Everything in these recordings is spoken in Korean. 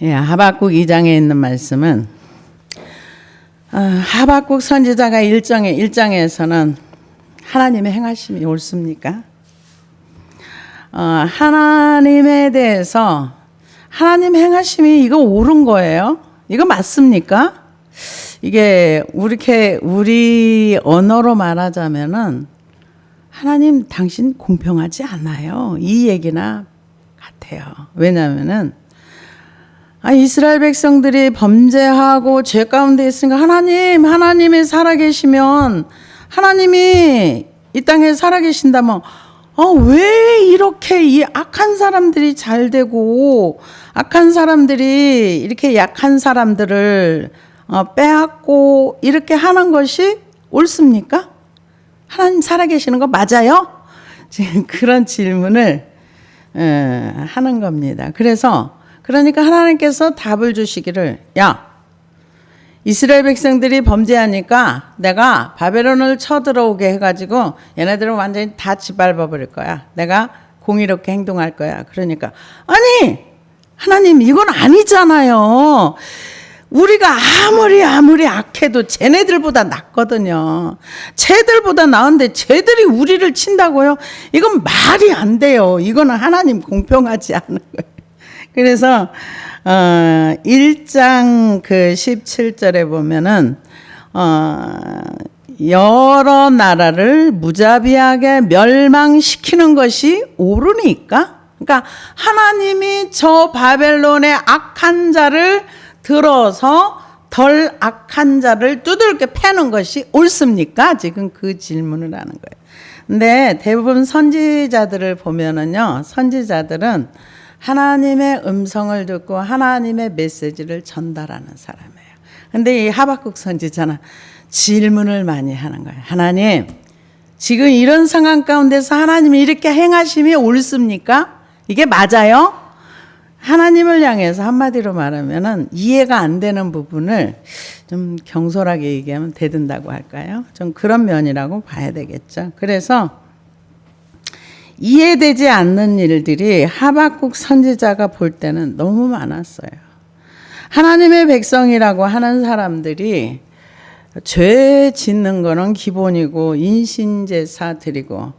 예, 하박국 2장에 있는 말씀은 하박국 선지자가 1장에서는 하나님의 행하심이 옳습니까? 하나님에 대해서 하나님 행하심이 이거 옳은 거예요? 이거 맞습니까? 이게 우리 언어로 말하자면은 하나님 당신 공평하지 않아요. 이 얘기나 같아요. 왜냐하면은 이스라엘 백성들이 범죄하고 죄 가운데 있으니까 하나님이 살아계시면 하나님이 이 땅에 살아계신다면 왜 이렇게 이 악한 사람들이 잘 되고 악한 사람들이 이렇게 약한 사람들을 빼앗고 이렇게 하는 것이 옳습니까? 하나님 살아계시는 거 맞아요? 지금 그런 질문을 하는 겁니다. 그러니까 하나님께서 답을 주시기를, 이스라엘 백성들이 범죄하니까 내가 바벨론을 쳐들어오게 해가지고 얘네들은 완전히 다 짓밟아 버릴 거야. 내가 공의롭게 행동할 거야. 그러니까 하나님 이건 아니잖아요. 우리가 아무리 악해도 쟤네들보다 낫거든요. 쟤들보다 나은데 쟤들이 우리를 친다고요? 이건 말이 안 돼요. 이거는 하나님 공평하지 않은 거예요. 그래서 1장 17절에 보면은 여러 나라를 무자비하게 멸망시키는 것이 옳으니까, 그러니까 하나님이 저 바벨론의 악한 자를 들어서 덜 악한 자를 두들겨 패는 것이 옳습니까? 지금 그 질문을 하는 거예요. 근데 대부분 선지자들을 보면은요, 선지자들은 하나님의 음성을 듣고 하나님의 메시지를 전달하는 사람이에요. 근데 이 하박국 선지자는 질문을 많이 하는 거예요. 하나님, 지금 이런 상황 가운데서 하나님이 이렇게 행하심이 옳습니까? 이게 맞아요? 하나님을 향해서 한마디로 말하면은 이해가 안 되는 부분을 좀 경솔하게 얘기하면 대든다고 할까요? 좀 그런 면이라고 봐야 되겠죠. 그래서 이해되지 않는 일들이 하박국 선지자가 볼 때는 너무 많았어요. 하나님의 백성이라고 하는 사람들이 죄 짓는 거는 기본이고 인신제사 드리고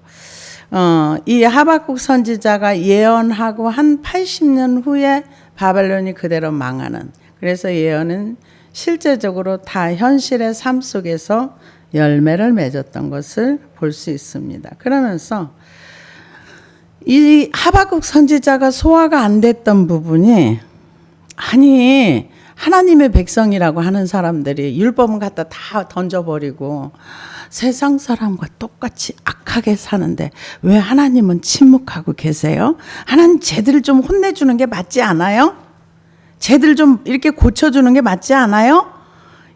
이 하박국 선지자가 예언하고 한 80년 후에 바벨론이 그대로 망하는, 그래서 예언은 실제적으로 다 현실의 삶 속에서 열매를 맺었던 것을 볼 수 있습니다. 그러면서 이 하박국 선지자가 소화가 안 됐던 부분이, 하나님의 백성이라고 하는 사람들이 율법은 갖다 다 던져버리고 세상 사람과 똑같이 악하게 사는데 왜 하나님은 침묵하고 계세요? 하나님 쟤들을 좀 혼내주는 게 맞지 않아요? 쟤들 좀 이렇게 고쳐주는 게 맞지 않아요?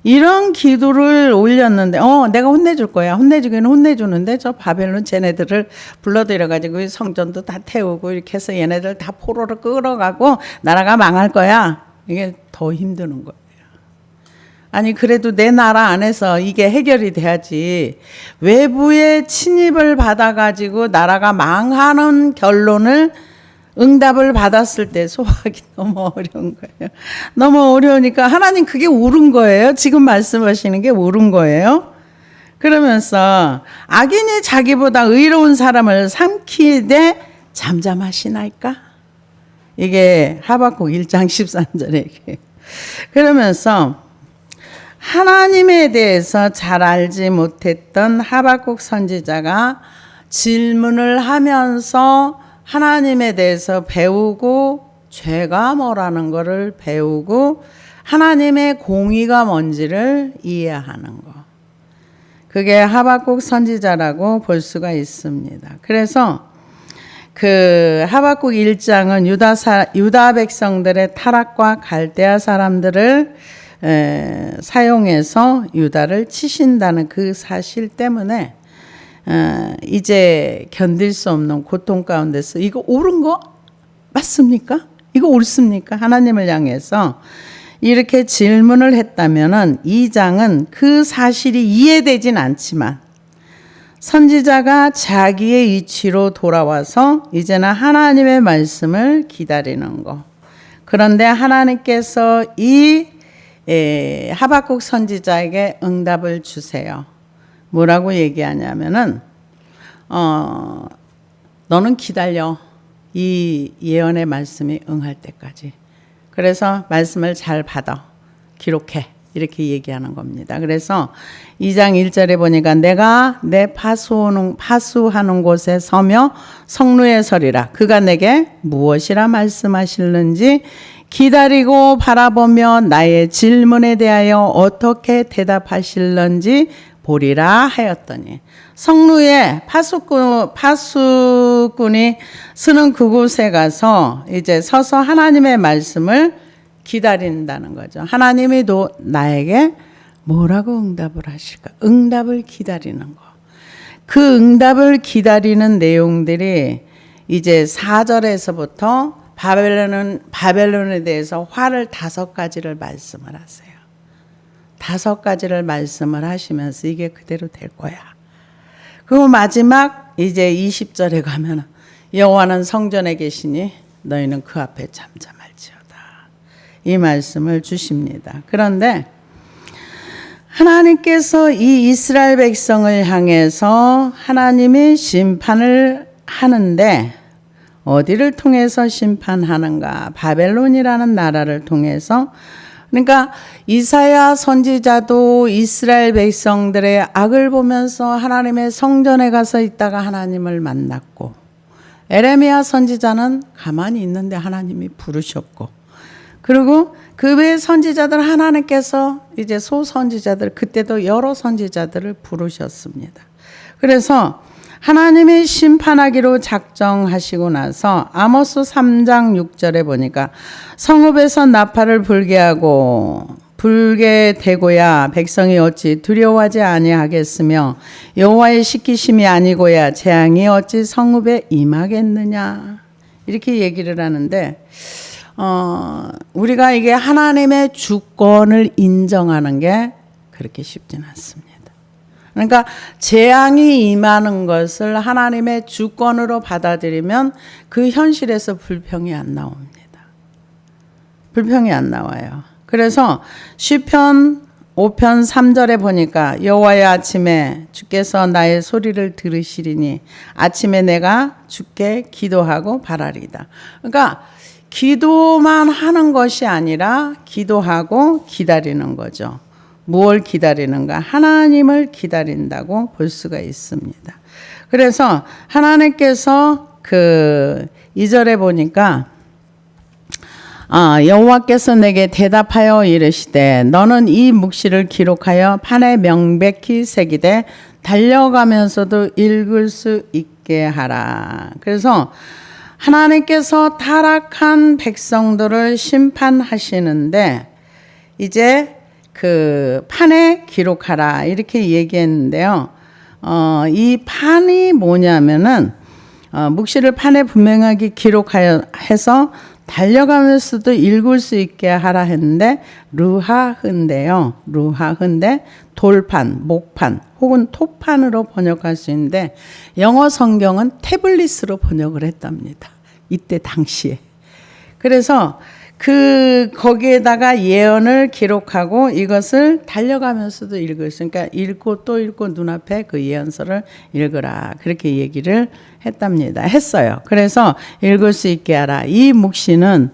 이런 기도를 올렸는데 내가 혼내줄 거야. 혼내주기는 혼내주는데 저 바벨론 쟤네들을 불러들여가지고 성전도 다 태우고 이렇게 해서 얘네들 다 포로로 끌어가고 나라가 망할 거야. 이게 더 힘드는 거예요. 그래도 내 나라 안에서 이게 해결이 돼야지, 외부의 침입을 받아가지고 나라가 망하는 결론을 응답을 받았을 때 소화하기 너무 어려운 거예요. 너무 어려우니까 하나님 그게 옳은 거예요. 지금 말씀하시는 게 옳은 거예요. 그러면서 악인이 자기보다 의로운 사람을 삼키되 잠잠하시나이까? 이게 하박국 1장 13절에 그러면서 하나님에 대해서 잘 알지 못했던 하박국 선지자가 질문을 하면서 하나님에 대해서 배우고 죄가 뭐라는 것을 배우고 하나님의 공의가 뭔지를 이해하는 것, 그게 하박국 선지자라고 볼 수가 있습니다. 그래서 그 하박국 1장은 유다 백성들의 타락과 갈대아 사람들을 사용해서 유다를 치신다는 그 사실 때문에 이제 견딜 수 없는 고통 가운데서 이거 옳은 거 맞습니까? 이거 옳습니까? 하나님을 향해서 이렇게 질문을 했다면은 이 장은 그 사실이 이해되진 않지만 선지자가 자기의 위치로 돌아와서 이제는 하나님의 말씀을 기다리는 것, 그런데 하나님께서 이 하박국 선지자에게 응답을 주세요. 뭐라고 얘기하냐면은 너는 기다려. 이 예언의 말씀이 응할 때까지. 그래서 말씀을 잘 받아. 기록해. 이렇게 얘기하는 겁니다. 그래서 2장 1절에 보니까 내가 내 파수하는 곳에 서며 성루에 서리라. 그가 내게 무엇이라 말씀하실는지 기다리고 바라보며 나의 질문에 대하여 어떻게 대답하실는지 보리라 하였더니 성루에 파수꾼이 서는 그곳에 가서 이제 서서 하나님의 말씀을 기다린다는 거죠. 하나님이 나에게 뭐라고 응답을 하실까? 응답을 기다리는 거. 그 응답을 기다리는 내용들이 이제 4절에서부터 바벨론에 대해서 화를 5가지를 말씀을 하세요. 5가지를 말씀을 하시면서 이게 그대로 될 거야. 그리고 마지막 이제 20절에 가면 여호와는 성전에 계시니 너희는 그 앞에 잠잠할지어다. 이 말씀을 주십니다. 그런데 하나님께서 이 이스라엘 백성을 향해서 하나님이 심판을 하는데 어디를 통해서 심판하는가? 바벨론이라는 나라를 통해서. 그러니까 이사야 선지자도 이스라엘 백성들의 악을 보면서 하나님의 성전에 가서 있다가 하나님을 만났고, 에레미야 선지자는 가만히 있는데 하나님이 부르셨고, 그리고 그 외의 선지자들 하나님께서 이제 소선지자들, 그때도 여러 선지자들을 부르셨습니다. 그래서 하나님이 심판하기로 작정하시고 나서 아모스 3장 6절에 보니까 성읍에서 나팔을 불게 되고야 백성이 어찌 두려워하지 아니하겠으며 여호와의 시키심이 아니고야 재앙이 어찌 성읍에 임하겠느냐, 이렇게 얘기를 하는데 우리가 이게 하나님의 주권을 인정하는 게 그렇게 쉽지는 않습니다. 그러니까 재앙이 임하는 것을 하나님의 주권으로 받아들이면 그 현실에서 불평이 안 나옵니다. 불평이 안 나와요. 그래서 시편 5편 3절에 보니까 여호와의 아침에 주께서 나의 소리를 들으시리니 아침에 내가 주께 기도하고 바라리다. 그러니까 기도만 하는 것이 아니라 기도하고 기다리는 거죠. 무엇을 기다리는가? 하나님을 기다린다고 볼 수가 있습니다. 그래서 하나님께서 그 2절에 보니까 여호와께서 내게 대답하여 이르시되 너는 이 묵시를 기록하여 판에 명백히 새기되 달려가면서도 읽을 수 있게 하라. 그래서 하나님께서 타락한 백성들을 심판하시는데 이제 그 판에 기록하라 이렇게 얘기했는데요. 이 판이 뭐냐면은 묵시를 판에 분명하게 기록하여 해서 달려가면서도 읽을 수 있게 하라 했는데 루하흐인데요. 루하흐인데 돌판, 목판 혹은 토판으로 번역할 수 있는데 영어 성경은 태블릿으로 번역을 했답니다. 이때 당시에. 그래서 거기에다가 예언을 기록하고 이것을 달려가면서도 읽을 수, 그러니까 읽고 또 읽고 눈앞에 그 예언서를 읽으라. 그렇게 얘기를 했어요. 그래서 읽을 수 있게 하라. 이 묵시는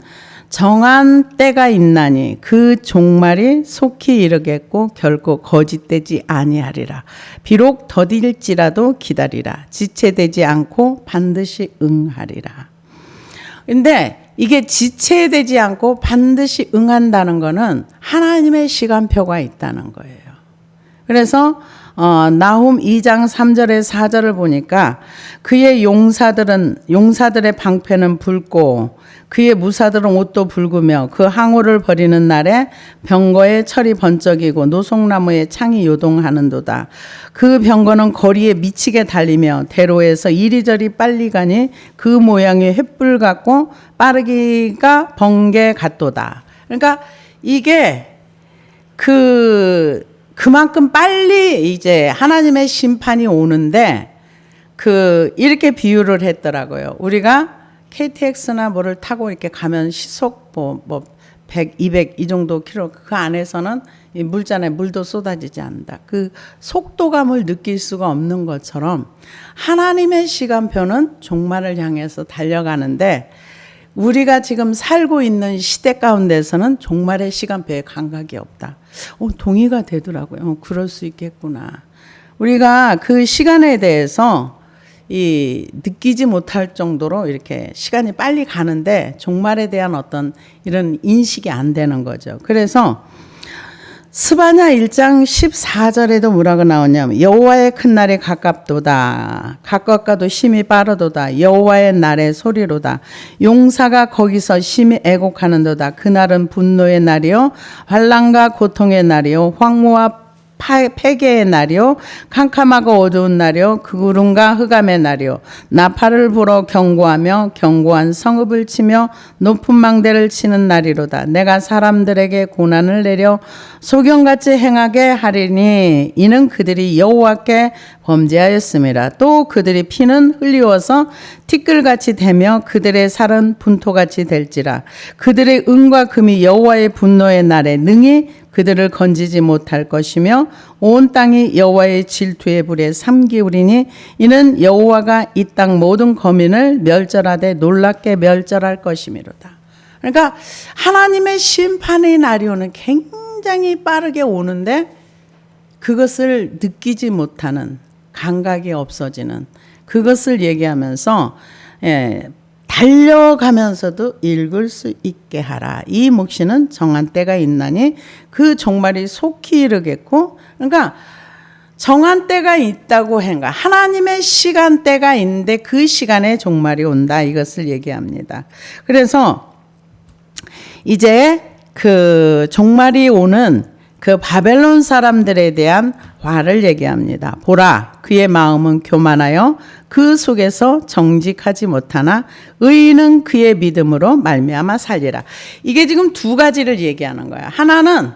정한 때가 있나니 그 종말이 속히 이르겠고 결코 거짓되지 아니하리라. 비록 더딜지라도 기다리라. 지체되지 않고 반드시 응하리라. 근데 이게 지체되지 않고 반드시 응한다는 것은 하나님의 시간표가 있다는 거예요. 그래서 나훔 2장 3절에 4절을 보니까 그의 용사들의 방패는 붉고 그의 무사들은 옷도 붉으며 그 항우를 버리는 날에 병거의 철이 번쩍이고 노송나무의 창이 요동하는도다. 그 병거는 거리에 미치게 달리며 대로에서 이리저리 빨리 가니 그 모양이 횃불 같고 빠르기가 번개 같도다. 그러니까 이게 그만큼 빨리 이제 하나님의 심판이 오는데 이렇게 비유를 했더라고요. 우리가 KTX나 뭐를 타고 이렇게 가면 시속 뭐 100, 200 이 정도 킬로 그 안에서는 이 물잖아요. 물도 쏟아지지 않는다. 그 속도감을 느낄 수가 없는 것처럼 하나님의 시간표는 종말을 향해서 달려가는데 우리가 지금 살고 있는 시대 가운데서는 종말의 시간표에 감각이 없다. 동의가 되더라고요. 그럴 수 있겠구나. 우리가 그 시간에 대해서 느끼지 못할 정도로 이렇게 시간이 빨리 가는데 종말에 대한 어떤 이런 인식이 안 되는 거죠. 그래서 스바냐 1장 14절에도 뭐라고 나오냐면 여호와의 큰 날이 가깝도다. 가깝가도 심히 빠르도다. 여호와의 날의 소리로다. 용사가 거기서 심히 애곡하는도다. 그날은 분노의 날이요 환난과 고통의 날이요 황무와 폐괴의 날이요 캄캄하고 어두운 날이요 그 구름과 흑암의 날이요 나팔을 불어 경고하며 견고한 성읍을 치며 높은 망대를 치는 날이로다. 내가 사람들에게 고난을 내려 소경같이 행하게 하리니 이는 그들이 여호와께 범죄하였음이라. 또 그들이 피는 흘리워서 티끌같이 되며 그들의 살은 분토같이 될지라. 그들의 은과 금이 여호와의 분노의 날에 능히 그들을 건지지 못할 것이며 온 땅이 여호와의 질투의 불에 삼기우리니 이는 여호와가 이 땅 모든 거민을 멸절하되 놀랍게 멸절할 것이미로다. 그러니까 하나님의 심판의 날이 오는 굉장히 빠르게 오는데 그것을 느끼지 못하는 감각이 없어지는 그것을 얘기하면서 달려가면서도 읽을 수 있게 하라. 이 묵시는 정한 때가 있나니 그 종말이 속히 이르겠고 그러니까 정한 때가 있다고 한가 하나님의 시간대가 있는데 그 시간에 종말이 온다. 이것을 얘기합니다. 그래서 이제 그 종말이 오는 그 바벨론 사람들에 대한 화를 얘기합니다. 보라, 그의 마음은 교만하여 그 속에서 정직하지 못하나 의인은 그의 믿음으로 말미암아 살리라. 이게 지금 두 가지를 얘기하는 거야. 하나는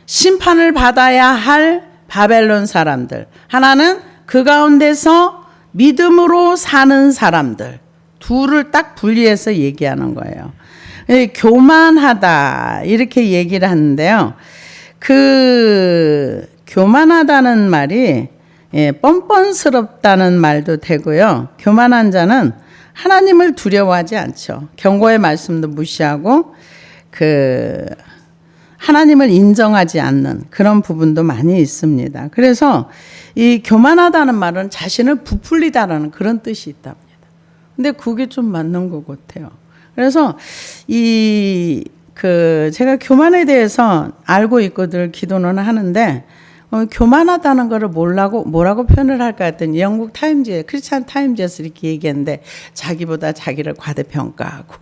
심판을 받아야 할 바벨론 사람들, 하나는 그 가운데서 믿음으로 사는 사람들, 둘을 딱 분리해서 얘기하는 거예요. 교만하다 이렇게 얘기를 하는데요. 그 교만하다는 말이 뻔뻔스럽다는 말도 되고요. 교만한 자는 하나님을 두려워하지 않죠. 경고의 말씀도 무시하고 그 하나님을 인정하지 않는 그런 부분도 많이 있습니다. 그래서 이 교만하다는 말은 자신을 부풀리다라는 그런 뜻이 있답니다. 근데 그게 좀 맞는 것 같아요. 그래서 제가 교만에 대해서 알고 있거든 기도는 하는데 교만하다는 거를 뭐라고 표현을 할까 했더니 영국 타임즈에 크리스찬 타임즈에서 이렇게 얘기했는데 자기보다 자기를 과대평가하고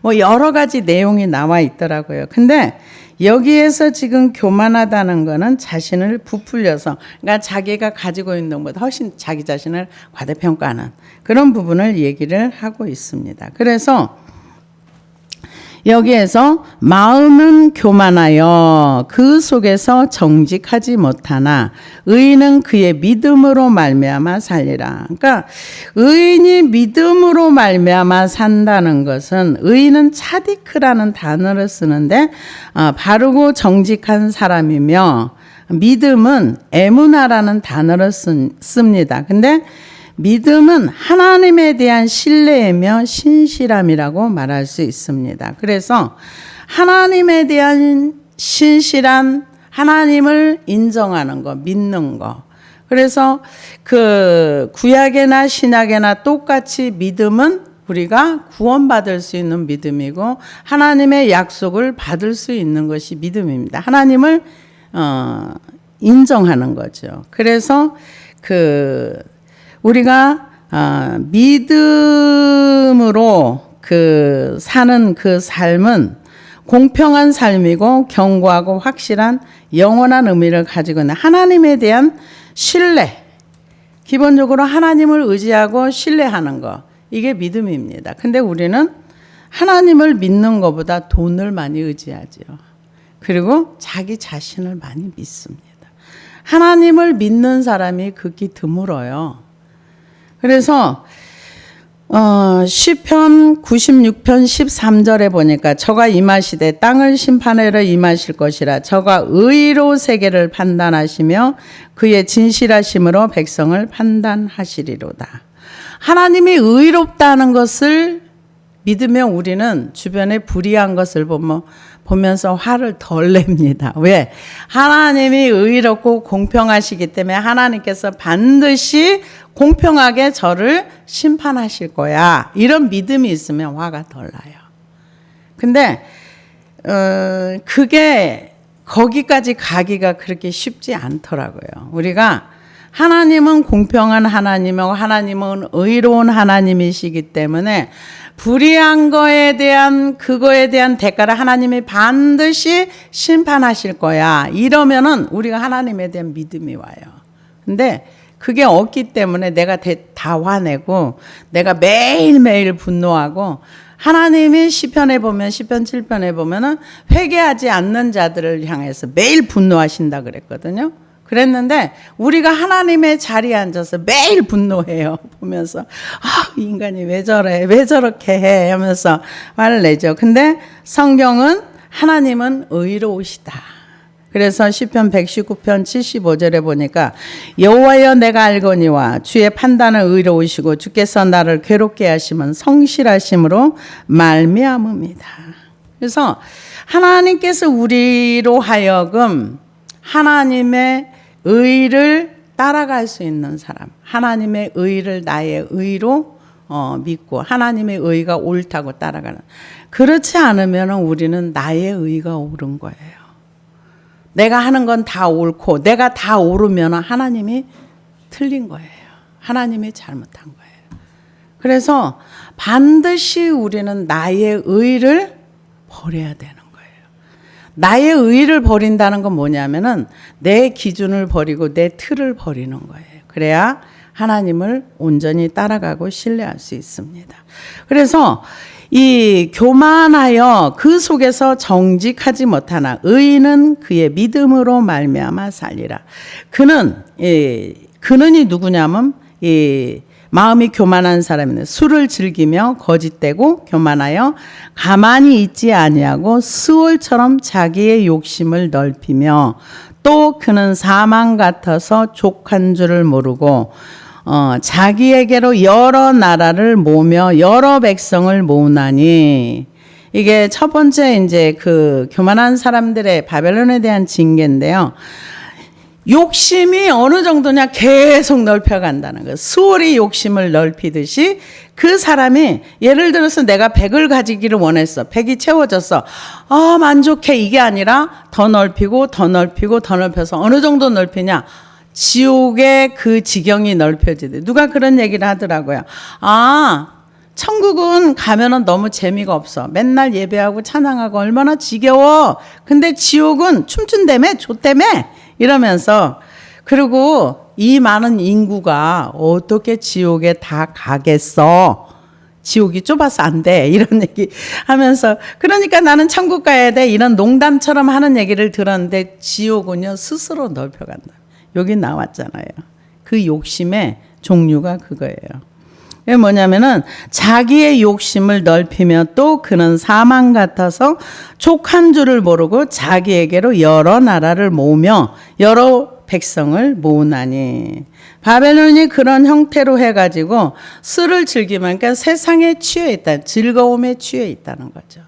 뭐 여러 가지 내용이 나와 있더라고요. 근데 여기에서 지금 교만하다는 거는 자신을 부풀려서 그러니까 자기가 가지고 있는 것보다 훨씬 자기 자신을 과대평가하는 그런 부분을 얘기를 하고 있습니다. 그래서 여기에서 마음은 교만하여 그 속에서 정직하지 못하나 의인은 그의 믿음으로 말미암아 살리라. 그러니까 의인이 믿음으로 말미암아 산다는 것은 의인은 차디크라는 단어를 쓰는데 바르고 정직한 사람이며 믿음은 에무나라는 단어를 씁니다. 근데 믿음은 하나님에 대한 신뢰이며 신실함이라고 말할 수 있습니다. 그래서 하나님에 대한 신실한 하나님을 인정하는 거, 믿는 거. 그래서 그 구약이나 신약이나 똑같이 믿음은 우리가 구원받을 수 있는 믿음이고 하나님의 약속을 받을 수 있는 것이 믿음입니다. 하나님을 인정하는 거죠. 그래서 우리가 믿음으로 사는 그 삶은 공평한 삶이고 견고하고 확실한 영원한 의미를 가지고 있는 하나님에 대한 신뢰, 기본적으로 하나님을 의지하고 신뢰하는 거, 이게 믿음입니다. 근데 우리는 하나님을 믿는 것보다 돈을 많이 의지하죠. 그리고 자기 자신을 많이 믿습니다. 하나님을 믿는 사람이 극히 드물어요. 그래서 시편 96편 13절에 보니까 저가 임하시되 땅을 심판하러 임하실 것이라. 저가 의로 세계를 판단하시며 그의 진실하심으로 백성을 판단하시리로다. 하나님이 의롭다는 것을 믿으면 우리는 주변에 불의한 것을 보면서 화를 덜 냅니다. 왜? 하나님이 의롭고 공평하시기 때문에 하나님께서 반드시 공평하게 저를 심판하실 거야. 이런 믿음이 있으면 화가 덜 나요. 근데 그게 거기까지 가기가 그렇게 쉽지 않더라고요. 우리가 하나님은 공평한 하나님이고 하나님은 의로운 하나님이시기 때문에 불의한 거에 대한 그거에 대한 대가를 하나님이 반드시 심판하실 거야. 이러면은 우리가 하나님에 대한 믿음이 와요. 근데 그게 없기 때문에 내가 다 화내고 내가 매일매일 분노하고 하나님이 시편에 보면 시편 7편에 보면은 회개하지 않는 자들을 향해서 매일 분노하신다 그랬거든요. 그랬는데 우리가 하나님의 자리에 앉아서 매일 분노해요. 보면서 이 인간이 왜 저래? 왜 저렇게 해? 하면서 화를 내죠. 근데 성경은 하나님은 의로우시다. 그래서 시편 119편 75절에 보니까 여호와여 내가 알거니와 주의 판단은 의로우시고 주께서 나를 괴롭게 하시면 성실하심으로 말미암음이다. 그래서 하나님께서 우리로 하여금 하나님의 의를 따라갈 수 있는 사람, 하나님의 의를 나의 의로 믿고 하나님의 의가 옳다고 따라가는, 그렇지 않으면 우리는 나의 의가 옳은 거예요. 내가 하는 건 다 옳고 내가 다 옳으면 하나님이 틀린 거예요. 하나님이 잘못한 거예요. 그래서 반드시 우리는 나의 의를 버려야 되는 거예요. 나의 의를 버린다는 건 뭐냐면은 내 기준을 버리고 내 틀을 버리는 거예요. 그래야 하나님을 온전히 따라가고 신뢰할 수 있습니다. 그래서 이 교만하여 그 속에서 정직하지 못하나 의인은 그의 믿음으로 말미암아 살리라. 그는이 누구냐면 마음이 교만한 사람인데 술을 즐기며 거짓되고 교만하여 가만히 있지 아니하고 스올처럼 자기의 욕심을 넓히며 또 그는 사망 같아서 족한 줄을 모르고 자기에게로 여러 나라를 모으며 여러 백성을 모으나니. 이게 첫 번째 이제 그 교만한 사람들의 바벨론에 대한 징계인데요. 욕심이 어느 정도냐 계속 넓혀간다는 거예요. 수월이 욕심을 넓히듯이 그 사람이 예를 들어서 내가 100을 가지기를 원했어. 100이 채워졌어. 만족해. 이게 아니라 더 넓히고 더 넓히고 더 넓혀서 어느 정도 넓히냐. 지옥의 그 지경이 넓혀지대. 누가 그런 얘기를 하더라고요. 천국은 가면은 너무 재미가 없어. 맨날 예배하고 찬양하고 얼마나 지겨워. 근데 지옥은 춤춘다며, 줬다며 이러면서, 그리고 이 많은 인구가 어떻게 지옥에 다 가겠어. 지옥이 좁아서 안 돼. 이런 얘기 하면서, 그러니까 나는 천국 가야 돼. 이런 농담처럼 하는 얘기를 들었는데 지옥은요 스스로 넓혀간다. 여기 나왔잖아요. 그 욕심의 종류가 그거예요. 이게 뭐냐면은 자기의 욕심을 넓히며 또 그는 사망 같아서 족한 줄을 모르고 자기에게로 여러 나라를 모으며 여러 백성을 모으나니. 바벨론이 그런 형태로 해가지고 술을 즐기면, 그러니까 세상에 취해 있다, 즐거움에 취해 있다는 거죠.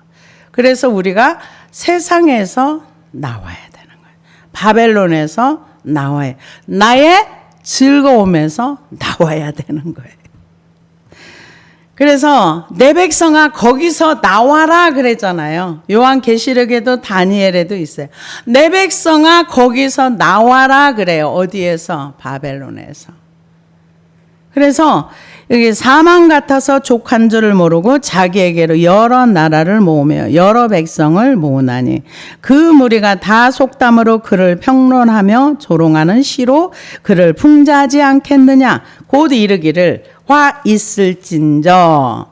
그래서 우리가 세상에서 나와야 되는 거예요. 바벨론에서 나와야, 나의 즐거움에서 나와야 되는 거예요. 그래서 내 백성아 거기서 나와라 그랬잖아요. 요한계시록에도 다니엘에도 있어요. 내 백성아 거기서 나와라 그래요. 어디에서? 바벨론에서. 그래서 여기 사망 같아서 족한 줄을 모르고 자기에게로 여러 나라를 모으며 여러 백성을 모으나니 그 무리가 다 속담으로 그를 평론하며 조롱하는 시로 그를 풍자하지 않겠느냐. 곧 이르기를 화 있을진저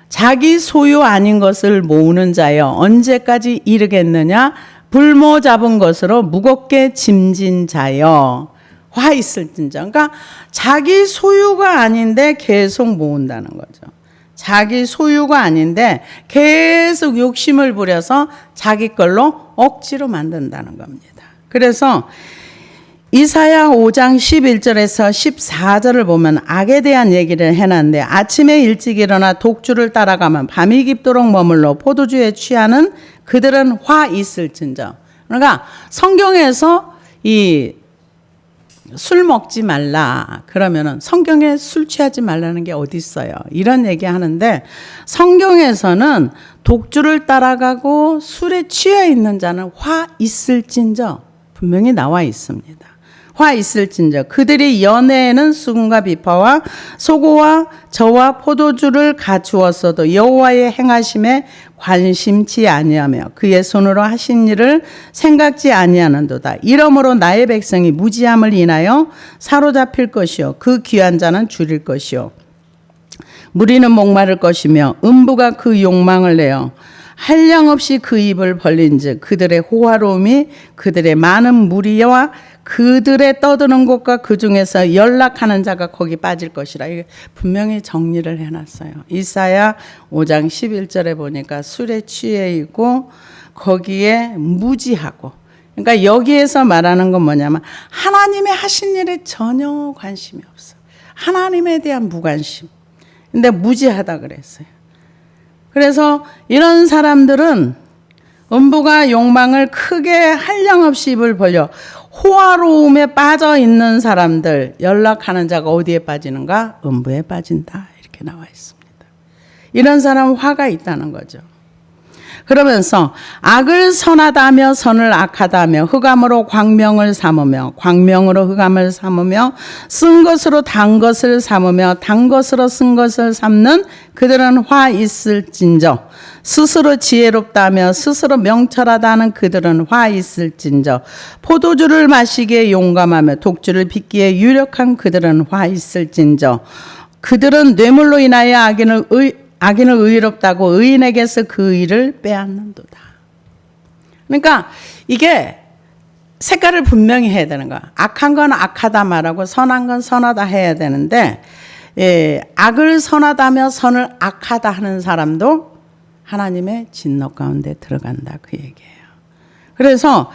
자기 소유 아닌 것을 모으는 자여 언제까지 이르겠느냐. 불모 잡은 것으로 무겁게 짐진 자여. 화 있을진저. 그러니까 자기 소유가 아닌데 계속 모은다는 거죠. 자기 소유가 아닌데 계속 욕심을 부려서 자기 걸로 억지로 만든다는 겁니다. 그래서 이사야 5장 11절에서 14절을 보면 악에 대한 얘기를 해놨는데, 아침에 일찍 일어나 독주를 따라가면 밤이 깊도록 머물러 포도주에 취하는 그들은 화 있을진저. 그러니까 성경에서 이 술 먹지 말라 그러면은 성경에 술 취하지 말라는 게 어디 있어요? 이런 얘기 하는데, 성경에서는 독주를 따라가고 술에 취해 있는 자는 화 있을진저 분명히 나와 있습니다. 화 있을진저. 그들이 연애에는 수금과 비파와 소고와 저와 포도주를 갖추었어도 여호와의 행하심에 관심치 아니하며 그의 손으로 하신 일을 생각지 아니하는도다. 이러므로 나의 백성이 무지함을 인하여 사로잡힐 것이요 그 귀한 자는 줄일 것이요 무리는 목마를 것이며 음부가 그 욕망을 내어 한량없이 그 입을 벌린즉 그들의 호화로움이 그들의 많은 무리와 그들의 떠드는 곳과 그 중에서 연락하는 자가 거기 빠질 것이라. 이게 분명히 정리를 해놨어요. 이사야 5장 11절에 보니까 술에 취해 있고 거기에 무지하고, 그러니까 여기에서 말하는 건 뭐냐면 하나님의 하신 일에 전혀 관심이 없어. 하나님에 대한 무관심. 근데 무지하다 그랬어요. 그래서 이런 사람들은 음부가 욕망을 크게 한량없이 입을 벌려 호화로움에 빠져 있는 사람들, 연락하는 자가 어디에 빠지는가? 음부에 빠진다. 이렇게 나와 있습니다. 이런 사람은 화가 있다는 거죠. 그러면서 악을 선하다며 선을 악하다며 흑암으로 광명을 삼으며 광명으로 흑암을 삼으며 쓴 것으로 단 것을 삼으며 단 것으로 쓴 것을 삼는 그들은 화 있을진저. 스스로 지혜롭다며 스스로 명철하다는 그들은 화 있을진저. 포도주를 마시기에 용감하며 독주를 빚기에 유력한 그들은 화 있을진저. 그들은 뇌물로 인하여 악인을 의롭다고 의인에게서 그 의를 빼앗는도다. 그러니까 이게 색깔을 분명히 해야 되는 거야. 악한 건 악하다 말하고 선한 건 선하다 해야 되는데, 악을 선하다며 선을 악하다 하는 사람도 하나님의 진노 가운데 들어간다 그 얘기예요. 그래서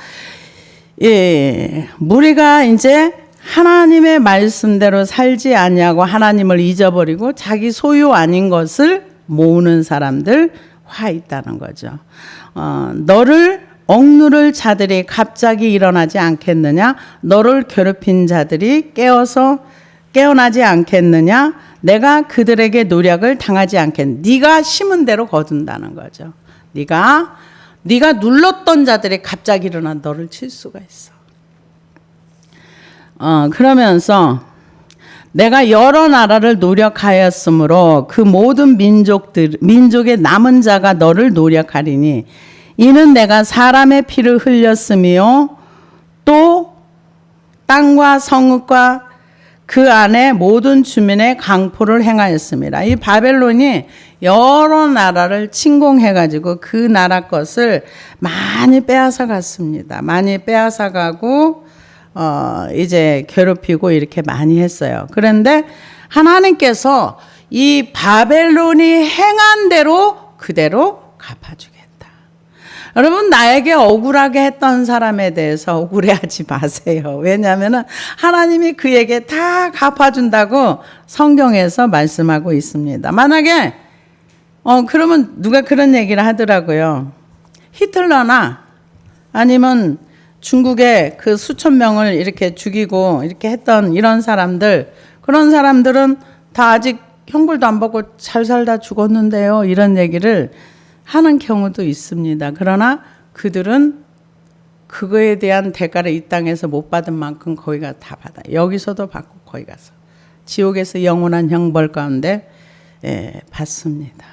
무리가 이제 하나님의 말씀대로 살지 아니하고 하나님을 잊어버리고 자기 소유 아닌 것을 모으는 사람들 화 있다는 거죠. 너를 억누를 자들이 갑자기 일어나지 않겠느냐? 너를 괴롭힌 자들이 깨어나지 않겠느냐? 내가 그들에게 노력을 당하지 않겠느냐? 네가 심은 대로 거둔다는 거죠. 네가 눌렀던 자들이 갑자기 일어나 너를 칠 수가 있어. 그러면서 내가 여러 나라를 노력하였으므로 그 모든 민족의 남은 자가 너를 노력하리니 이는 내가 사람의 피를 흘렸으며 또 땅과 성읍과 그 안에 모든 주민의 강포를 행하였습니다. 이 바벨론이 여러 나라를 침공해가지고 그 나라 것을 많이 빼앗아 갔습니다. 많이 빼앗아 가고 이제 괴롭히고 이렇게 많이 했어요. 그런데 하나님께서 이 바벨론이 행한 대로 그대로 갚아주겠다. 여러분, 나에게 억울하게 했던 사람에 대해서 억울해하지 마세요. 왜냐하면 하나님이 그에게 다 갚아준다고 성경에서 말씀하고 있습니다. 만약에 그러면 누가 그런 얘기를 하더라고요. 히틀러나 아니면 중국에 그 수천 명을 이렇게 죽이고 이렇게 했던 이런 사람들, 그런 사람들은 다 아직 형벌도 안 받고 잘 살다 죽었는데요. 이런 얘기를 하는 경우도 있습니다. 그러나 그들은 그거에 대한 대가를 이 땅에서 못 받은 만큼 거기가 다 받아. 여기서도 받고 거기 가서 지옥에서 영원한 형벌 가운데 받습니다.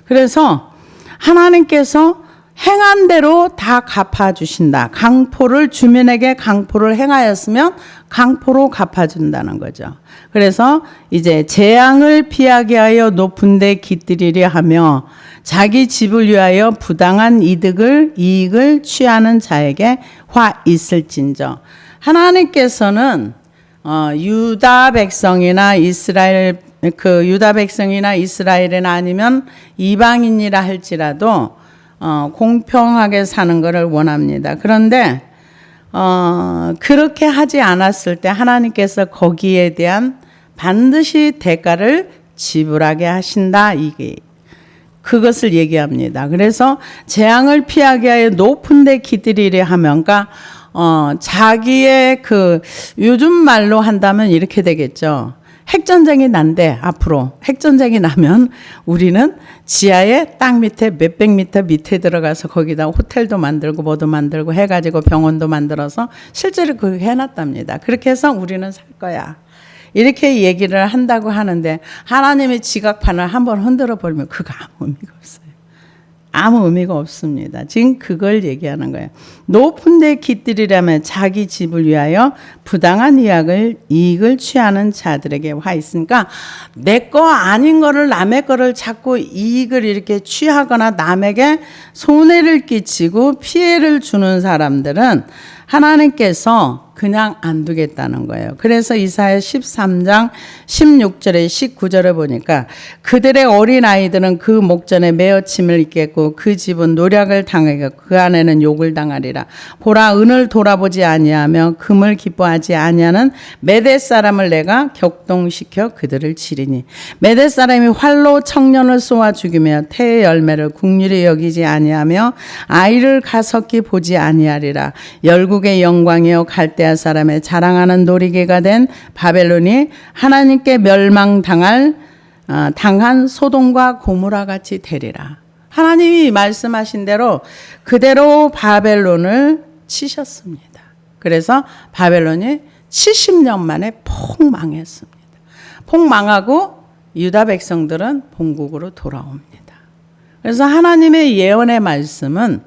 그래서 하나님께서 행한 대로 다 갚아주신다. 강포를 주민에게 강포를 행하였으면 강포로 갚아준다는 거죠. 그래서 이제 재앙을 피하게 하여 높은 데 깃들이려 하며 자기 집을 위하여 부당한 이익을 취하는 자에게 화 있을진저. 하나님께서는 유다 백성이나 이스라엘 유다 백성이나 이스라엘이나 아니면 이방인이라 할지라도 공평하게 사는 것을 원합니다. 그런데 그렇게 하지 않았을 때 하나님께서 거기에 대한 반드시 대가를 지불하게 하신다. 이게 그것을 얘기합니다. 그래서 재앙을 피하게 하여 높은 데 기들이려 하면, 그러니까 자기의 요즘 말로 한다면 이렇게 되겠죠. 핵전쟁이 난대 앞으로 핵전쟁이 나면 우리는 지하에 땅 밑에 몇백 미터 밑에 들어가서 거기다 호텔도 만들고 뭐도 만들고 해가지고 병원도 만들어서 실제로 그렇게 해놨답니다. 그렇게 해서 우리는 살 거야. 이렇게 얘기를 한다고 하는데 하나님의 지각판을 한번 흔들어 버리면 그거 아무 의미가 없어요. 아무 의미가 없습니다. 지금 그걸 얘기하는 거예요. 높은 데 깃들이라면 자기 집을 위하여 부당한 이익을 취하는 자들에게 화 있으니까 내 거 아닌 거를 남의 거를 자꾸 이익을 이렇게 취하거나 남에게 손해를 끼치고 피해를 주는 사람들은 하나님께서 그냥 안 두겠다는 거예요. 그래서 이사야 13장 16절에 19절에 보니까 그들의 어린아이들은 그 목전에 메어침을 입겠고 그 집은 노략을 당하겠고 그 안에는 욕을 당하리라. 보라, 은을 돌아보지 아니하며 금을 기뻐하지 아니하는 메대 사람을 내가 격동시켜 그들을 치리니 메대 사람이 활로 청년을 쏘아 죽이며 태의 열매를 국률이 여기지 아니하며 아이를 가석히 보지 아니하리라. 열국의 영광이여 갈대아 사람의 자랑하는 놀이개가 된 바벨론이 하나님께 멸망당한 소돔과 고모라 같이 되리라. 하나님이 말씀하신 대로 그대로 바벨론을 치셨습니다. 그래서 바벨론이 70년 만에 폭 망했습니다. 폭 망하고 유다 백성들은 본국으로 돌아옵니다. 그래서 하나님의 예언의 말씀은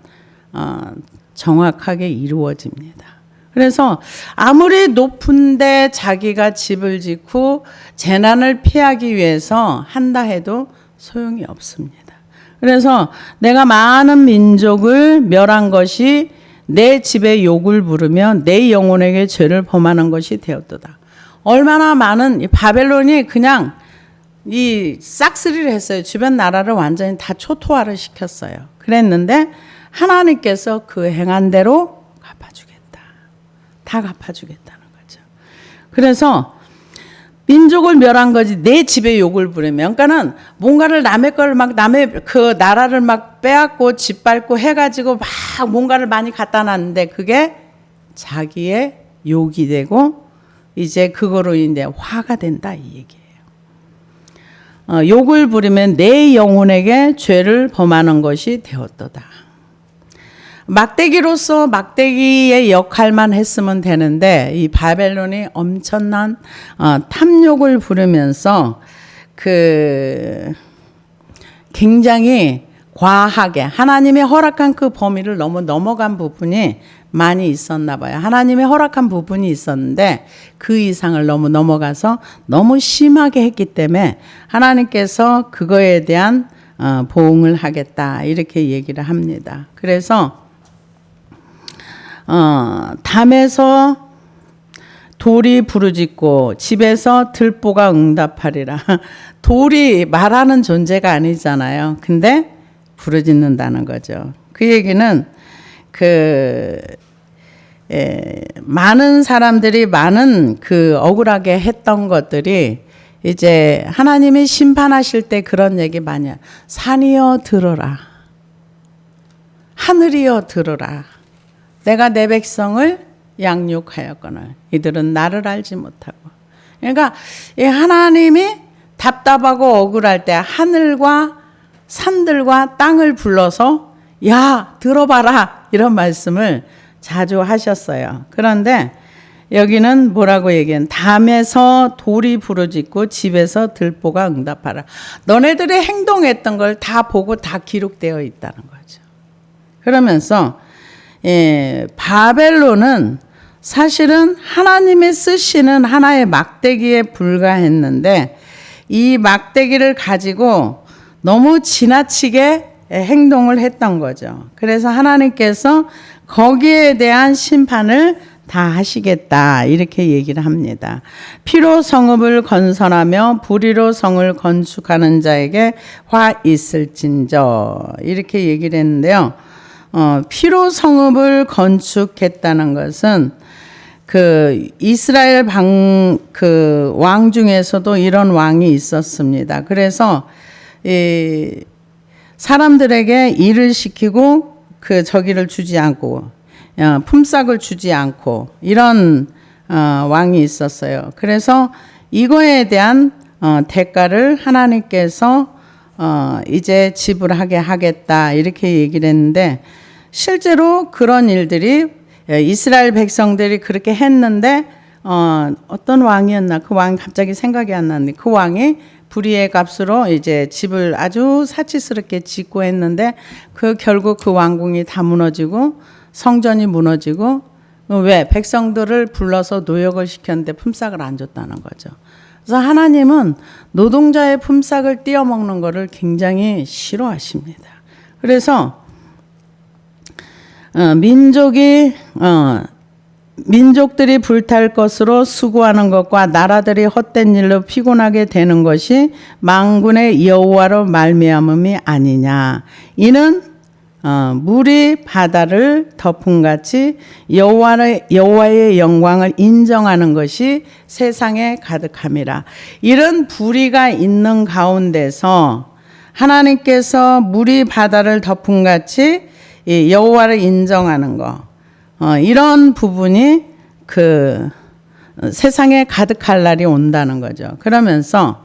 정확하게 이루어집니다. 그래서 아무리 높은데 자기가 집을 짓고 재난을 피하기 위해서 한다 해도 소용이 없습니다. 그래서 내가 많은 민족을 멸한 것이 내 집에 욕을 부르며 내 영혼에게 죄를 범하는 것이 되었도다. 얼마나 많은 바벨론이 그냥 이 싹쓸이를 했어요. 주변 나라를 완전히 다 초토화를 시켰어요. 그랬는데 하나님께서 그 행한 대로 갚아주겠다. 다 갚아주겠다는 거죠. 그래서 민족을 멸한 거지 내 집에 욕을 부르면, 그러니까는 뭔가를 남의 걸 막 남의 그 나라를 막 빼앗고 짓밟고 해가지고 막 뭔가를 많이 갖다 놨는데 그게 자기의 욕이 되고 이제 그거로 인해 화가 된다 이 얘기예요. 욕을 부리면 내 영혼에게 죄를 범하는 것이 되었도다. 막대기로서 막대기의 역할만 했으면 되는데 이 바벨론이 엄청난 탐욕을 부르면서 굉장히 과하게 하나님의 허락한 그 범위를 너무 넘어간 부분이 많이 있었나 봐요. 하나님의 허락한 부분이 있었는데 그 이상을 너무 넘어가서 너무 심하게 했기 때문에 하나님께서 그거에 대한 보응을 하겠다 이렇게 얘기를 합니다. 그래서 담에서 돌이 부르짖고 집에서 들보가 응답하리라. 돌이 말하는 존재가 아니잖아요. 근데 부르짖는다는 거죠. 그 얘기는 많은 사람들이 많은 억울하게 했던 것들이 이제 하나님이 심판하실 때 그런 얘기 많이 해요. 산이여 들어라. 하늘이여 들어라. 내가 내 백성을 양육하였거늘 이들은 나를 알지 못하고. 그러니까 하나님이 답답하고 억울할 때 하늘과 산들과 땅을 불러서 야 들어봐라 이런 말씀을 자주 하셨어요. 그런데 여기는 뭐라고 얘기한 담에서 돌이 부르짖고 집에서 들보가 응답하라. 너네들이 행동했던 걸 다 보고 다 기록되어 있다는 거죠. 그러면서 바벨론은 사실은 하나님이 쓰시는 하나의 막대기에 불과했는데 이 막대기를 가지고 너무 지나치게 행동을 했던 거죠. 그래서 하나님께서 거기에 대한 심판을 다 하시겠다 이렇게 얘기를 합니다. 피로 성읍을 건설하며 불의로 성을 건축하는 자에게 화 있을진저 이렇게 얘기를 했는데요. 피로 성읍을 건축했다는 것은 그 이스라엘 그 왕 중에서도 이런 왕이 있었습니다. 그래서 이 사람들에게 일을 시키고 그 저기를 주지 않고 품삯을 주지 않고 이런 왕이 있었어요. 그래서 이거에 대한 대가를 하나님께서 이제 지불하게 하겠다 이렇게 얘기를 했는데 실제로 그런 일들이 이스라엘 백성들이 그렇게 했는데 어떤 왕이었나 그 왕이 갑자기 생각이 안 나는데 그 왕이 불의의 값으로 이제 집을 아주 사치스럽게 짓고 했는데 그 결국 그 왕궁이 다 무너지고 성전이 무너지고 왜 백성들을 불러서 노역을 시켰는데 품삯을 안 줬다는 거죠. 그래서 하나님은 노동자의 품삯을 떼어먹는 것을 굉장히 싫어하십니다. 그래서 민족들이 불탈 것으로 수고하는 것과 나라들이 헛된 일로 피곤하게 되는 것이 만군의 여호와로 말미암음이 아니냐. 이는 물이 바다를 덮음같이 여호와의 영광을 인정하는 것이 세상에 가득함이라. 이런 불의가 있는 가운데서 하나님께서 물이 바다를 덮음같이 여호와를 인정하는 것, 이런 부분이 그 세상에 가득할 날이 온다는 거죠. 그러면서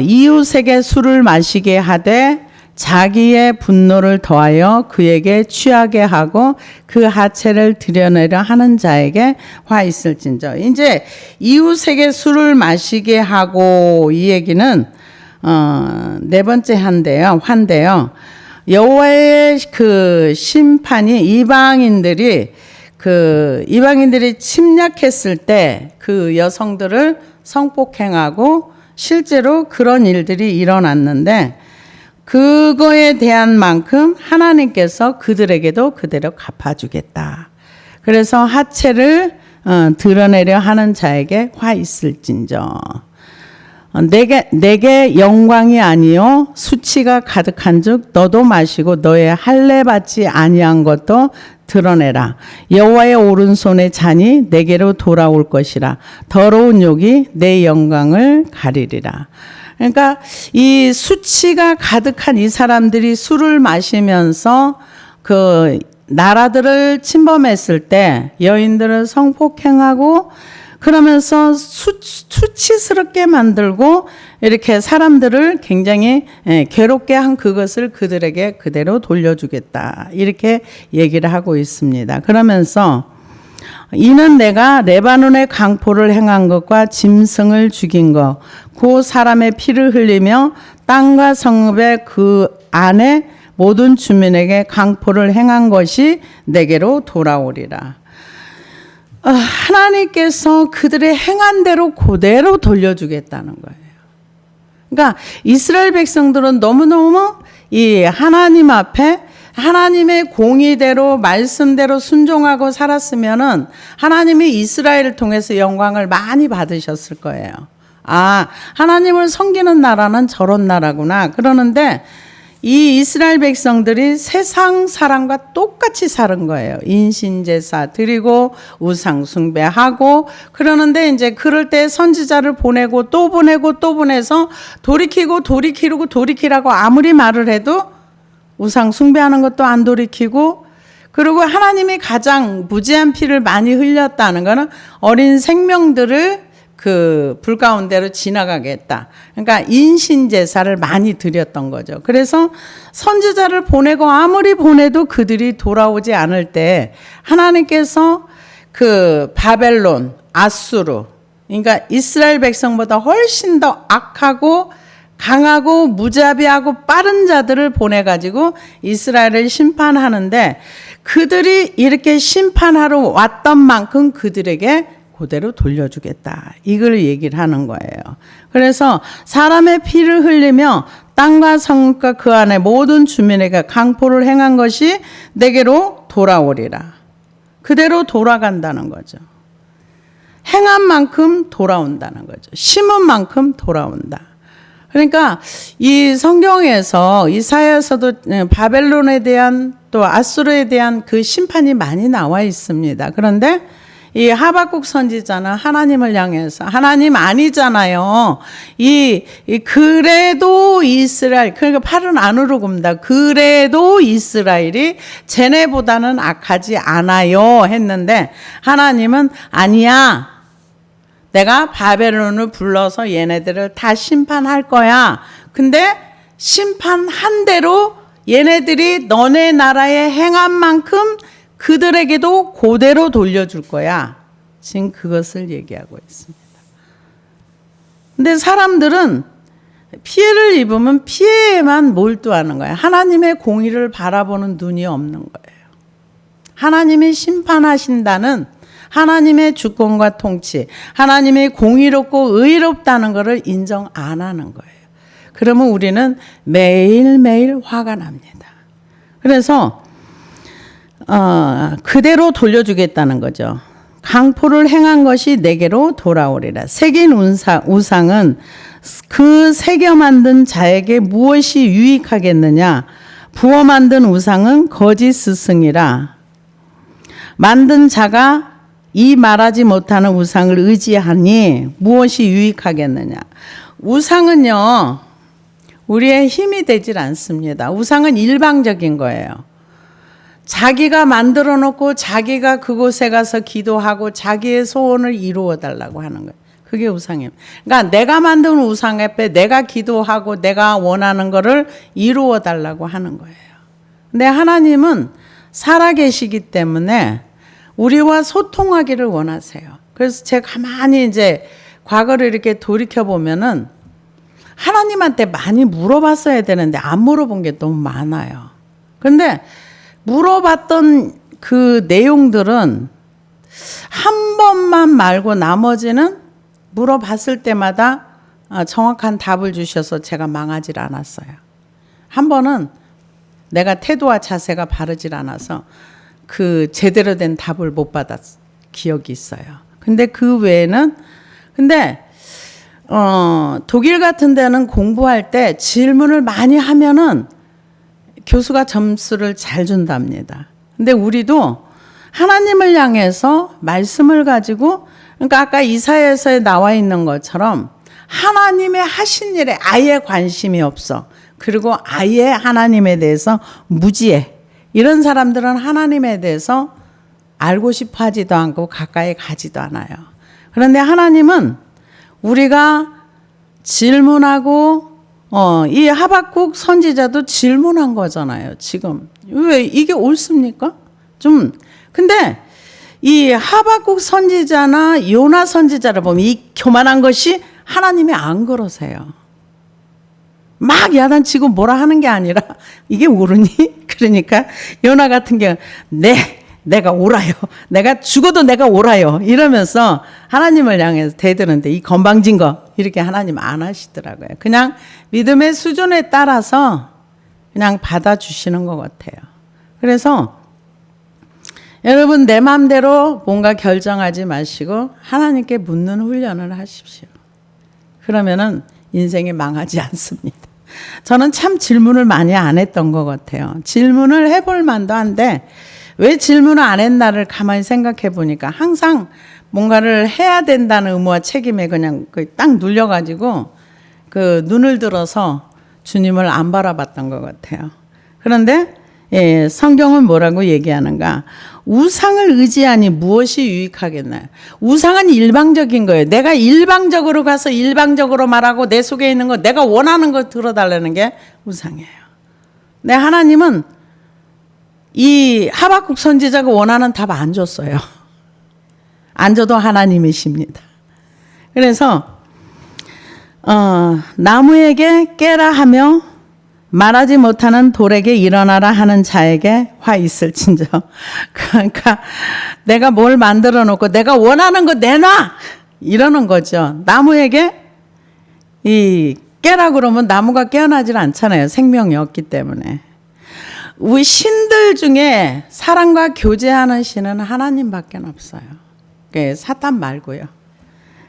이웃에게 술을 마시게 하되 자기의 분노를 더하여 그에게 취하게 하고 그 하체를 들여내려 하는 자에게 화 있을진저. 이제 이웃에게 술을 마시게 하고 이 얘기는 네 번째 환데요. 여호와의 그 심판이 이방인들이 침략했을 때 그 여성들을 성폭행하고 실제로 그런 일들이 일어났는데 그거에 대한 만큼 하나님께서 그들에게도 그대로 갚아주겠다. 그래서 하체를 드러내려 하는 자에게 화 있을진저. 내게 영광이 아니요 수치가 가득한즉 너도 마시고 너의 할례 받지 아니한 것도 드러내라. 여호와의 오른손의 잔이 내게로 돌아올 것이라. 더러운 욕이 내 영광을 가리리라. 그러니까 이 수치가 가득한 이 사람들이 술을 마시면서 그 나라들을 침범했을 때 여인들을 성폭행하고 그러면서 수치스럽게 만들고 이렇게 사람들을 굉장히 괴롭게 한 그것을 그들에게 그대로 돌려주겠다. 이렇게 얘기를 하고 있습니다. 그러면서 이는 내가 레바논의 강포를 행한 것과 짐승을 죽인 것, 그 사람의 피를 흘리며 땅과 성읍의 그 안에 모든 주민에게 강포를 행한 것이 내게로 돌아오리라. 하나님께서 그들의 행한 대로 그대로 돌려주겠다는 거예요. 그러니까 이스라엘 백성들은 너무너무 이 하나님 앞에 하나님의 공의대로 말씀대로 순종하고 살았으면은 하나님이 이스라엘을 통해서 영광을 많이 받으셨을 거예요. 하나님을 섬기는 나라는 저런 나라구나. 그러는데 이 이스라엘 백성들이 세상 사람과 똑같이 사는 거예요. 인신제사 드리고 우상 숭배하고 그러는데 이제 그럴 때 선지자를 보내고 또 보내서 돌이키라고 아무리 말을 해도 우상 숭배하는 것도 안 돌이키고 그리고 하나님이 가장 무지한 피를 많이 흘렸다는 거는 어린 생명들을 그 불 가운데로 지나가게 했다. 그러니까 인신제사를 많이 드렸던 거죠. 그래서 선지자를 보내고 아무리 보내도 그들이 돌아오지 않을 때 하나님께서 그 바벨론, 아수르, 그러니까 이스라엘 백성보다 훨씬 더 악하고 강하고 무자비하고 빠른 자들을 보내가지고 이스라엘을 심판하는데 그들이 이렇게 심판하러 왔던 만큼 그들에게 그대로 돌려주겠다. 이걸 얘기를 하는 거예요. 그래서 사람의 피를 흘리며 땅과 성과 그 안에 모든 주민에게 강포를 행한 것이 내게로 돌아오리라. 그대로 돌아간다는 거죠. 행한 만큼 돌아온다는 거죠. 심은 만큼 돌아온다. 그러니까 이 성경에서 이사야서도 바벨론에 대한 또 아수르에 대한 그 심판이 많이 나와 있습니다. 그런데 이 하박국 선지자는 하나님을 향해서 하나님 아니잖아요. 그래도 이스라엘, 그러니까 팔은 안으로 굽니다. 그래도 이스라엘이 쟤네보다는 악하지 않아요 했는데 하나님은 아니야. 내가 바벨론을 불러서 얘네들을 다 심판할 거야. 근데 심판한 대로 얘네들이 너네 나라에 행한 만큼 그들에게도 그대로 돌려줄 거야. 지금 그것을 얘기하고 있습니다. 근데 사람들은 피해를 입으면 피해에만 몰두하는 거예요. 하나님의 공의를 바라보는 눈이 없는 거예요. 하나님이 심판하신다는 하나님의 주권과 통치, 하나님이 공의롭고 의롭다는 것을 인정 안 하는 거예요. 그러면 우리는 매일매일 화가 납니다. 그래서 그대로 돌려주겠다는 거죠. 강포를 행한 것이 내게로 돌아오리라. 새긴 우상은 그 새겨 만든 자에게 무엇이 유익하겠느냐. 부어 만든 우상은 거짓 스승이라. 만든 자가 이 말하지 못하는 우상을 의지하니 무엇이 유익하겠느냐. 우상은요, 우리의 힘이 되질 않습니다. 우상은 일방적인 거예요. 자기가 만들어 놓고 자기가 그곳에 가서 기도하고 자기의 소원을 이루어 달라고 하는 거예요. 그게 우상이에요. 그러니까 내가 만든 우상 앞에 내가 기도하고 내가 원하는 거를 이루어 달라고 하는 거예요. 근데 하나님은 살아계시기 때문에 우리와 소통하기를 원하세요. 그래서 제가 가만히 이제 과거를 이렇게 돌이켜 보면은 하나님한테 많이 물어봤어야 되는데 안 물어본 게 너무 많아요. 그런데 물어봤던 그 내용들은 한 번만 말고 나머지는 물어봤을 때마다 정확한 답을 주셔서 제가 망하질 않았어요. 한 번은 내가 태도와 자세가 바르질 않아서 그 제대로 된 답을 못 받았 기억이 있어요. 근데 그 외에는 독일 같은 데는 공부할 때 질문을 많이 하면은 교수가 점수를 잘 준답니다. 근데 우리도 하나님을 향해서 말씀을 가지고, 그러니까 아까 이사야서에 나와 있는 것처럼 하나님의 하신 일에 아예 관심이 없어. 그리고 아예 하나님에 대해서 무지해. 이런 사람들은 하나님에 대해서 알고 싶어 하지도 않고 가까이 가지도 않아요. 그런데 하나님은 우리가 질문하고 이 하박국 선지자도 질문한 거잖아요. 지금 왜 이게 옳습니까? 근데 이 하박국 선지자나 요나 선지자를 보면 이 교만한 것이 하나님이 안 그러세요. 막 야단치고 뭐라 하는 게 아니라 이게 옳으니? 그러니까 요나 같은 경우 내가 옳아요. 내가 죽어도 내가 옳아요. 이러면서 하나님을 향해서 대드는데 이 건방진 거 이렇게 하나님 안 하시더라고요. 그냥 믿음의 수준에 따라서 그냥 받아주시는 것 같아요. 그래서 여러분 내 마음대로 뭔가 결정하지 마시고 하나님께 묻는 훈련을 하십시오. 그러면은 인생이 망하지 않습니다. 저는 참 질문을 많이 안 했던 것 같아요. 질문을 해볼 만도 한데 왜 질문을 안 했나를 가만히 생각해 보니까 항상 뭔가를 해야 된다는 의무와 책임에 그냥 딱 눌려가지고 그 눈을 들어서 주님을 안 바라봤던 것 같아요. 그런데 성경은 뭐라고 얘기하는가? 우상을 의지하니 무엇이 유익하겠나요? 우상은 일방적인 거예요. 내가 일방적으로 가서 일방적으로 말하고 내 속에 있는 거 내가 원하는 걸 들어달라는 게 우상이에요. 근데 하나님은 이 하박국 선지자가 원하는 답 안 줬어요. 안 줘도 하나님이십니다. 그래서 나무에게 깨라 하며 말하지 못하는 돌에게 일어나라 하는 자에게 화 있을진저. 그러니까 내가 뭘 만들어 놓고 내가 원하는 거 내놔 이러는 거죠. 나무에게 이 깨라 그러면 나무가 깨어나질 않잖아요. 생명이 없기 때문에. 우리 신들 중에 사랑과 교제하는 신은 하나님밖에 없어요. 사탄 말고요.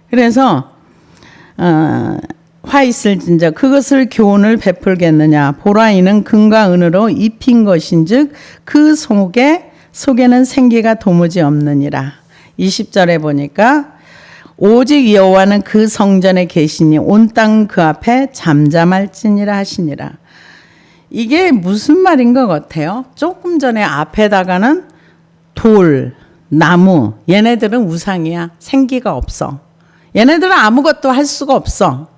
그래서 화 있을진저 그것을 교훈을 베풀겠느냐. 보라 이는 금과 은으로 입힌 것인즉 그 속에는 생기가 도무지 없느니라. 20절에 보니까 오직 여호와는 그 성전에 계시니 온 땅 그 앞에 잠잠할지니라 하시니라. 이게 무슨 말인 것 같아요? 조금 전에 앞에다가는 돌, 나무, 얘네들은 우상이야. 생기가 없어. 얘네들은 아무것도 할 수가 없어.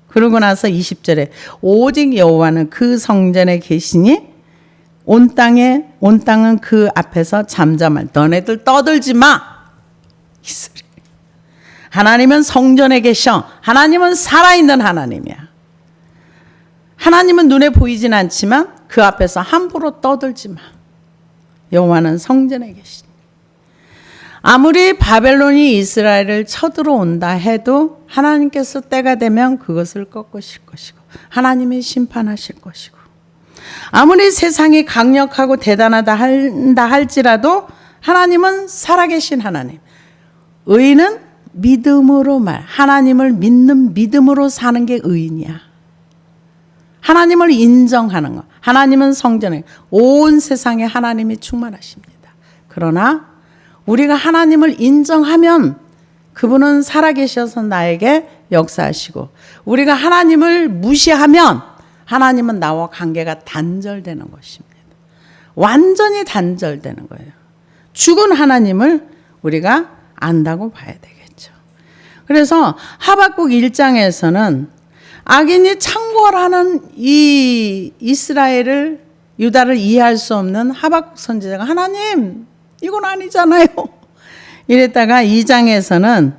그러고 나서 20절에 오직 여호와는 그 성전에 계시니 온 땅은 그 앞에서 잠잠할. 너네들 떠들지 마. 이 소리. 하나님은 성전에 계셔. 하나님은 살아있는 하나님이야. 하나님은 눈에 보이진 않지만 그 앞에서 함부로 떠들지 마. 여호와는 성전에 계시니. 아무리 바벨론이 이스라엘을 쳐들어온다 해도 하나님께서 때가 되면 그것을 꺾으실 것이고 하나님이 심판하실 것이고 아무리 세상이 강력하고 대단하다 한다 할지라도 하나님은 살아계신 하나님. 의인은 믿음으로 하나님을 믿는 믿음으로 사는 게 의인이야. 하나님을 인정하는 것. 하나님은 성전에 온 세상에 하나님이 충만하십니다. 그러나 우리가 하나님을 인정하면 그분은 살아계셔서 나에게 역사하시고 우리가 하나님을 무시하면 하나님은 나와 관계가 단절되는 것입니다. 완전히 단절되는 거예요. 죽은 하나님을 우리가 안다고 봐야 되겠죠. 그래서 하박국 1장에서는 악인이 창궐하는 이 이스라엘을 유다를 이해할 수 없는 하박국 선지자가 하나님 이건 아니잖아요. 이랬다가 2장에서는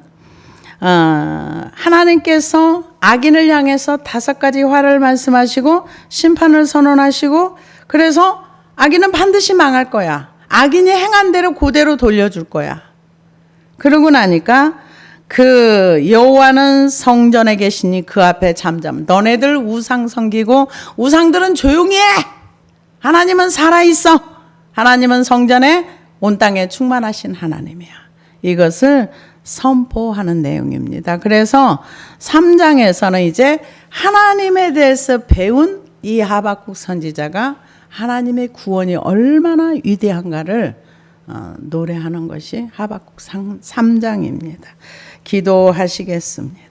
하나님께서 악인을 향해서 5가지 화를 말씀하시고 심판을 선언하시고 그래서 악인은 반드시 망할 거야. 악인이 행한 대로 그대로 돌려줄 거야. 그러고 나니까 그 여호와는 성전에 계시니 그 앞에 잠잠. 너네들 우상 섬기고 우상들은 조용히 해. 하나님은 살아있어. 하나님은 성전에 온 땅에 충만하신 하나님이야. 이것을 선포하는 내용입니다. 그래서 3장에서는 이제 하나님에 대해서 배운 이 하박국 선지자가 하나님의 구원이 얼마나 위대한가를 노래하는 것이 하박국 3장입니다. 기도하시겠습니다.